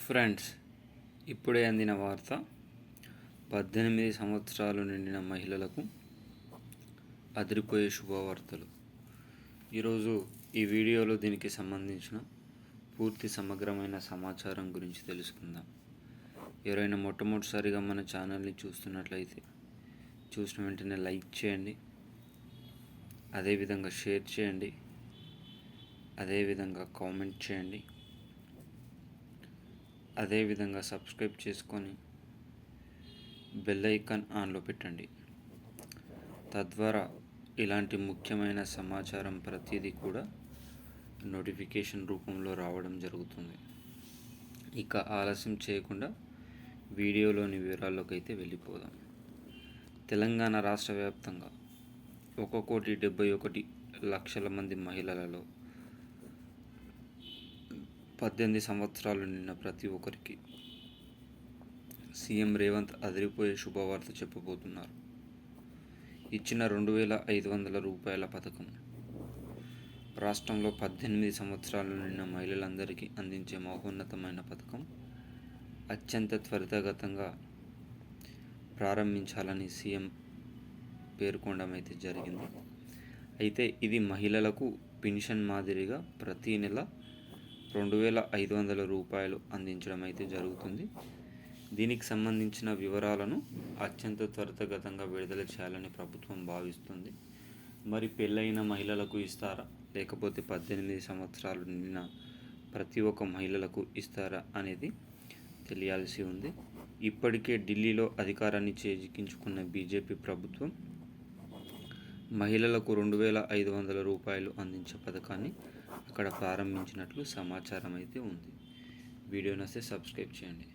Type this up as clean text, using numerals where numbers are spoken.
Friends, ఇప్పుడే అందిన వార్త. 18 సంవత్సరాలు నిండిన మహిళలకు అదిరిపోయే శుభవార్తలు. ఈరోజు ఈ వీడియోలో దీనికి సంబంధించిన పూర్తి సమగ్రమైన సమాచారం గురించి తెలుసుకుందాం. ఎవరైనా మొట్టమొదటిసారిగా మన ఛానల్ని చూస్తున్నట్లయితే చూసిన వెంటనే లైక్ చేయండి, అదేవిధంగా షేర్ చేయండి, అదేవిధంగా కామెంట్ చేయండి, అదేవిధంగా సబ్స్క్రైబ్ చేసుకొని బెల్ ఐకాన్ ఆన్లో పెట్టండి. తద్వారా ఇలాంటి ముఖ్యమైన సమాచారం ప్రతిదీ కూడా నోటిఫికేషన్ రూపంలో రావడం జరుగుతుంది. ఇక ఆలస్యం చేయకుండా వీడియోలోని వివరాల్లోకి అయితే వెళ్ళిపోదాం. తెలంగాణ రాష్ట్ర వ్యాప్తంగా 1,71,00,000 మంది మహిళలలో 18 సంవత్సరాలు నిండిన ప్రతి ఒక్కరికి సీఎం రేవంత్ అదిరిపోయే శుభవార్త చెప్పబోతున్నారు. ఇచ్చిన 2,500 రూపాయల పథకం రాష్ట్రంలో 18 సంవత్సరాలు నిండిన మహిళలందరికీ అందించే మహోన్నతమైన పథకం అత్యంత త్వరితగతంగా ప్రారంభించాలని సీఎం పేర్కొనడం అయితే జరిగింది. అయితే ఇది మహిళలకు పెన్షన్ మాదిరిగా ప్రతి నెల 2,500 రూపాయలు అందించడం అయితే జరుగుతుంది. దీనికి సంబంధించిన వివరాలను అత్యంత త్వరితగతంగా విడుదల చేయాలని ప్రభుత్వం భావిస్తుంది. మరి పెళ్ళైన మహిళలకు ఇస్తారా, లేకపోతే 18 సంవత్సరాలు నిండిన ప్రతి ఒక్క మహిళలకు ఇస్తారా అనేది తెలియాల్సి ఉంది. ఇప్పటికే ఢిల్లీలో అధికారాన్ని చేజిక్కించుకున్న బీజేపీ ప్రభుత్వం మహిళలకు 2,500 రూపాయలు అందించే పథకాన్ని అక్కడ ప్రారంభించినట్లు సమాచారం అయితే ఉంది. వీడియో నచ్చితే సబ్స్క్రైబ్ చేయండి.